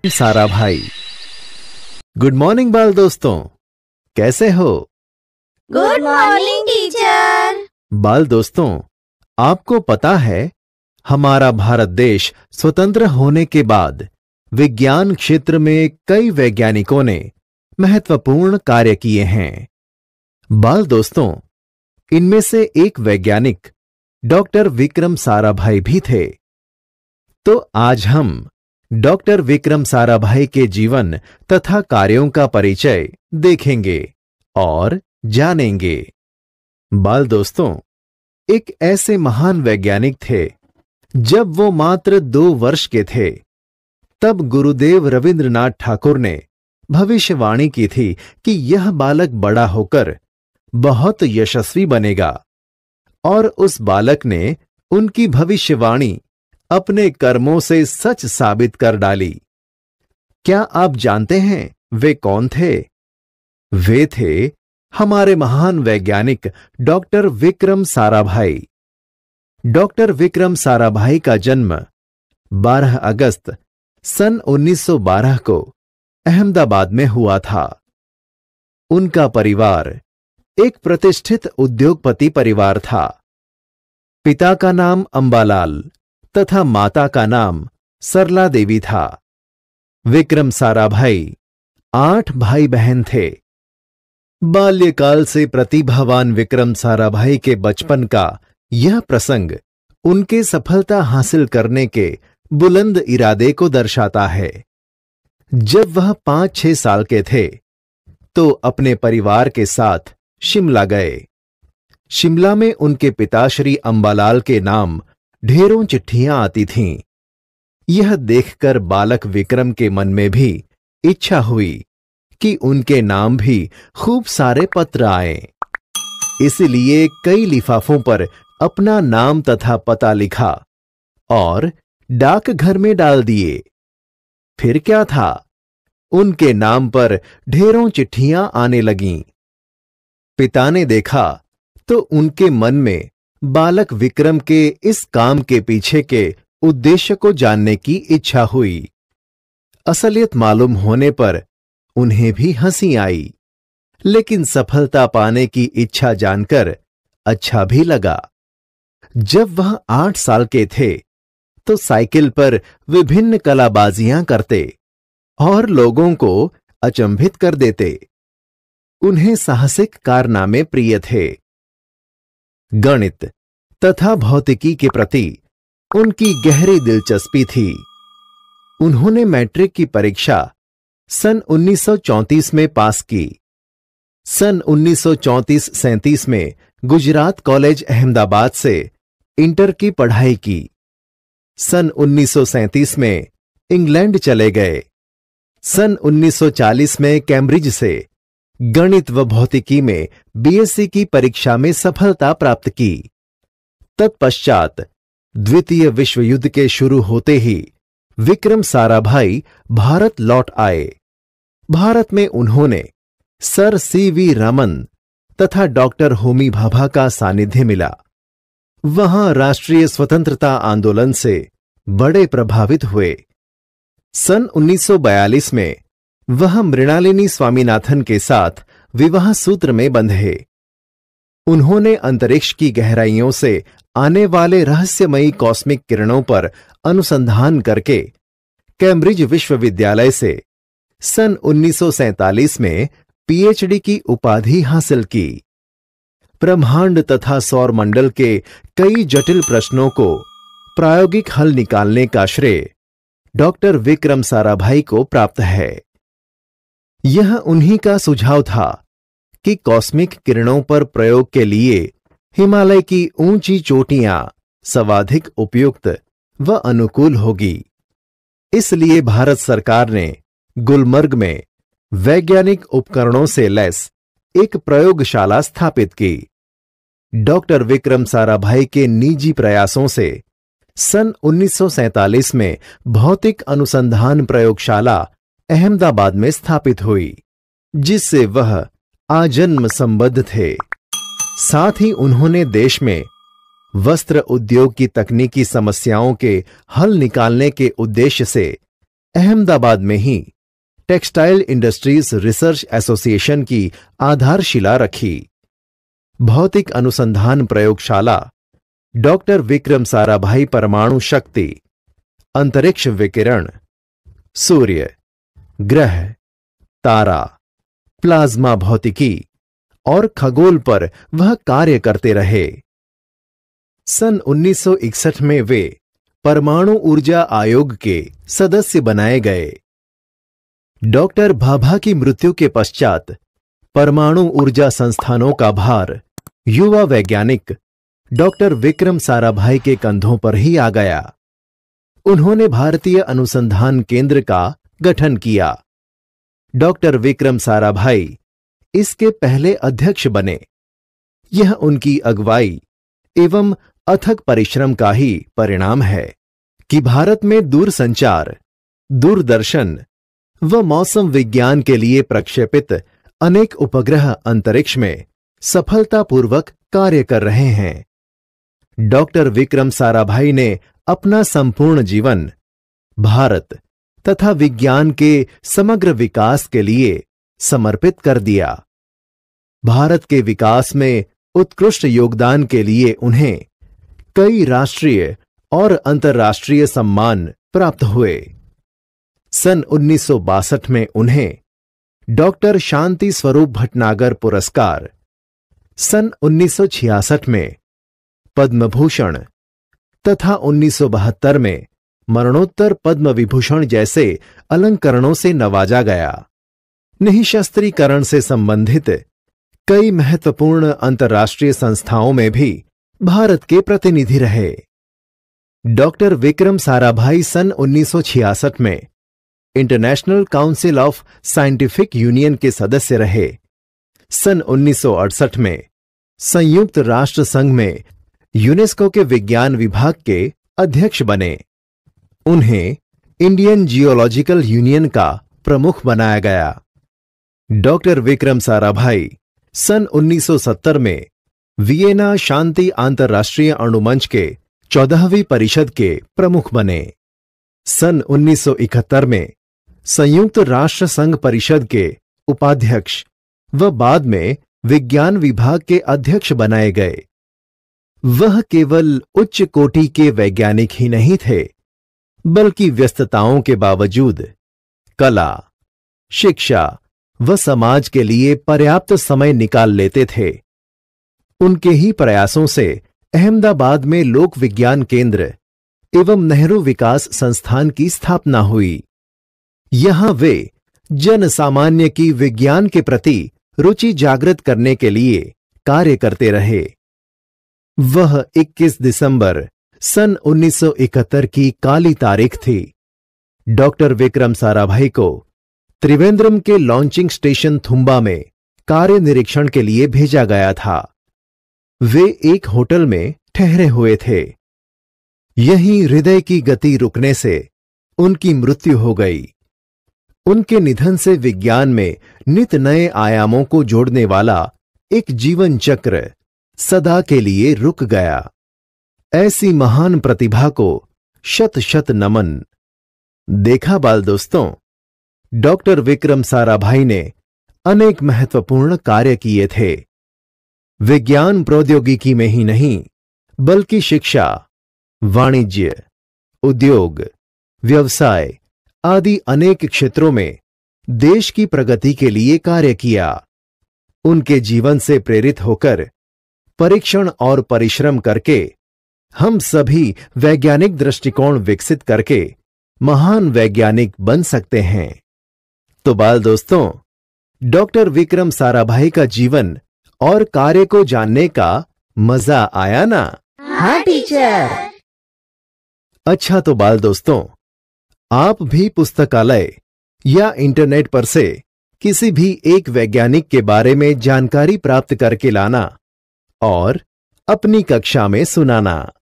सारा भाई। Good morning बाल दोस्तों, कैसे हो? Good morning teacher. बाल दोस्तों, आपको पता है हमारा भारत देश स्वतंत्र होने के बाद विज्ञान क्षेत्र में कई वैज्ञानिकों ने महत्वपूर्ण कार्य किए हैं। बाल दोस्तों, इनमें से एक वैज्ञानिक डॉक्टर विक्रम साराभाई भी थे। तो आज हम डॉक्टर विक्रम साराभाई के जीवन तथा कार्यों का परिचय देखेंगे और जानेंगे। बाल दोस्तों, एक ऐसे महान वैज्ञानिक थे, जब वो मात्र 2 वर्ष के थे तब गुरुदेव रविंद्रनाथ ठाकुर ने भविष्यवाणी की थी कि यह बालक बड़ा होकर बहुत यशस्वी बनेगा, और उस बालक ने उनकी भविष्यवाणी अपने कर्मों से सच साबित कर डाली। क्या आप जानते हैं वे कौन थे? वे थे हमारे महान वैज्ञानिक डॉक्टर विक्रम साराभाई। डॉक्टर विक्रम साराभाई का जन्म 12 अगस्त सन 1912 को अहमदाबाद में हुआ था। उनका परिवार एक प्रतिष्ठित उद्योगपति परिवार था। पिता का नाम अंबालाल तथा माता का नाम सरला देवी था। विक्रम साराभाई 8 भाई बहन थे। बाल्यकाल से प्रतिभावान विक्रम साराभाई के बचपन का यह प्रसंग उनके सफलता हासिल करने के बुलंद इरादे को दर्शाता है। जब वह 5-6 साल के थे तो अपने परिवार के साथ शिमला गए। शिमला में उनके पिता श्री अंबालाल के नाम ढेरों चिट्ठियां आती थीं। यह देखकर बालक विक्रम के मन में भी इच्छा हुई कि उनके नाम भी खूब सारे पत्र आएं। इसलिए कई लिफाफों पर अपना नाम तथा पता लिखा और डाकघर में डाल दिए। फिर क्या था, उनके नाम पर ढेरों चिट्ठियां आने लगीं। पिता ने देखा तो उनके मन में बालक विक्रम के इस काम के पीछे के उद्देश्य को जानने की इच्छा हुई। असलियत मालूम होने पर उन्हें भी हंसी आई, लेकिन सफलता पाने की इच्छा जानकर अच्छा भी लगा। जब वह 8 साल के थे तो साइकिल पर विभिन्न कलाबाजियां करते और लोगों को अचंभित कर देते। उन्हें साहसिक कारनामे प्रिय थे। गणित तथा भौतिकी के प्रति उनकी गहरी दिलचस्पी थी। उन्होंने मैट्रिक की परीक्षा सन 1934 में पास की। सन 1934-37 में गुजरात कॉलेज अहमदाबाद से इंटर की पढ़ाई की। सन 1937 में इंग्लैंड चले गए। सन 1940 में कैम्ब्रिज से गणित व भौतिकी में बीएससी की परीक्षा में सफलता प्राप्त की। तत्पश्चात द्वितीय विश्व युद्ध के शुरू होते ही विक्रम साराभाई भारत लौट आए। भारत में उन्होंने सर सीवी रमन तथा डॉक्टर होमी भाभा का सानिध्य मिला। वहां राष्ट्रीय स्वतंत्रता आंदोलन से बड़े प्रभावित हुए। सन 1942 में वह मृणालिनी स्वामीनाथन के साथ विवाह सूत्र में बंधे। उन्होंने अंतरिक्ष की गहराइयों से आने वाले रहस्यमयी कॉस्मिक किरणों पर अनुसंधान करके कैम्ब्रिज विश्वविद्यालय से सन 1947 में पीएचडी की उपाधि हासिल की। ब्रह्मांड तथा सौरमंडल के कई जटिल प्रश्नों को प्रायोगिक हल निकालने का श्रेय डॉक्टर विक्रम साराभाई को प्राप्त है। यह उन्हीं का सुझाव था कि कॉस्मिक किरणों पर प्रयोग के लिए हिमालय की ऊंची चोटियां सर्वाधिक उपयुक्त व अनुकूल होगी। इसलिए भारत सरकार ने गुलमर्ग में वैज्ञानिक उपकरणों से लैस एक प्रयोगशाला स्थापित की। डॉक्टर विक्रम साराभाई के निजी प्रयासों से सन 1947 में भौतिक अनुसंधान प्रयोगशाला अहमदाबाद में स्थापित हुई, जिससे वह आजन्म संबद्ध थे। साथ ही उन्होंने देश में वस्त्र उद्योग की तकनीकी समस्याओं के हल निकालने के उद्देश्य से अहमदाबाद में ही टेक्सटाइल इंडस्ट्रीज रिसर्च एसोसिएशन की आधारशिला रखी। भौतिक अनुसंधान प्रयोगशाला डॉक्टर विक्रम साराभाई परमाणु शक्ति, अंतरिक्ष विकिरण, सूर्य, ग्रह, तारा, प्लाज्मा भौतिकी और खगोल पर वह कार्य करते रहे। सन 1961 में वे परमाणु ऊर्जा आयोग के सदस्य बनाए गए। डॉक्टर भाभा की मृत्यु के पश्चात परमाणु ऊर्जा संस्थानों का भार युवा वैज्ञानिक डॉक्टर विक्रम साराभाई के कंधों पर ही आ गया। उन्होंने भारतीय अनुसंधान केंद्र का गठन किया। डॉक्टर विक्रम साराभाई इसके पहले अध्यक्ष बने। यह उनकी अगुवाई एवं अथक परिश्रम का ही परिणाम है कि भारत में दूरसंचार, दूरदर्शन व मौसम विज्ञान के लिए प्रक्षेपित अनेक उपग्रह अंतरिक्ष में सफलतापूर्वक कार्य कर रहे हैं। डॉक्टर विक्रम साराभाई ने अपना संपूर्ण जीवन भारत तथा विज्ञान के समग्र विकास के लिए समर्पित कर दिया। भारत के विकास में उत्कृष्ट योगदान के लिए उन्हें कई राष्ट्रीय और अंतर्राष्ट्रीय सम्मान प्राप्त हुए। सन 1962 में उन्हें डॉक्टर शांति स्वरूप भटनागर पुरस्कार, सन 1966 में पद्म भूषण तथा 1972 में मरणोत्तर पद्म विभूषण जैसे अलंकरणों से नवाजा गया। निःशस्त्रीकरण से संबंधित कई महत्वपूर्ण अंतर्राष्ट्रीय संस्थाओं में भी भारत के प्रतिनिधि रहे। डॉक्टर विक्रम साराभाई सन 1966 में international council of scientific union के सदस्य रहे। सन 1968 में संयुक्त राष्ट्र संघ में यूनेस्को के विज्ञान विभाग के अध्यक्ष बने। उन्हें इंडियन जियोलॉजिकल यूनियन का प्रमुख बनाया गया। डॉक्टर विक्रम साराभाई सन 1970 में वियना शांति अंतर्राष्ट्रीय अणुमंच के 14वीं परिषद के प्रमुख बने। सन 1971 में संयुक्त राष्ट्र संघ परिषद के उपाध्यक्ष व बाद में विज्ञान विभाग के अध्यक्ष बनाए गए। वह केवल उच्च कोटि के वैज्ञानिक ही नहीं थे, बल्कि व्यस्तताओं के बावजूद कला, शिक्षा व समाज के लिए पर्याप्त समय निकाल लेते थे। उनके ही प्रयासों से अहमदाबाद में लोक विज्ञान केंद्र एवं नेहरू विकास संस्थान की स्थापना हुई। यहां वे जन सामान्य की विज्ञान के प्रति रुचि जागृत करने के लिए कार्य करते रहे। वह 21 दिसंबर सन 1971 की काली तारीख थी। डॉक्टर विक्रम साराभाई को त्रिवेंद्रम के लॉन्चिंग स्टेशन थुम्बा में कार्य निरीक्षण के लिए भेजा गया था। वे एक होटल में ठहरे हुए थे। यहीं हृदय की गति रुकने से उनकी मृत्यु हो गई। उनके निधन से विज्ञान में नित नए आयामों को जोड़ने वाला एक जीवन चक्र सदा के लिए रुक गया। ऐसी महान प्रतिभा को शत शत नमन। देखा बाल दोस्तों, डॉक्टर विक्रम साराभाई ने अनेक महत्वपूर्ण कार्य किए थे। विज्ञान प्रौद्योगिकी में ही नहीं, बल्कि शिक्षा, वाणिज्य, उद्योग, व्यवसाय आदि अनेक क्षेत्रों में देश की प्रगति के लिए कार्य किया। उनके जीवन से प्रेरित होकर परीक्षण और परिश्रम करके हम सभी वैज्ञानिक दृष्टिकोण विकसित करके महान वैज्ञानिक बन सकते हैं। तो बाल दोस्तों, डॉक्टर विक्रम साराभाई का जीवन और कार्य को जानने का मजा आया ना? हाँ टीचर। अच्छा तो बाल दोस्तों, आप भी पुस्तकालय या इंटरनेट पर से किसी भी एक वैज्ञानिक के बारे में जानकारी प्राप्त करके लाना और अपनी कक्षा में सुनाना।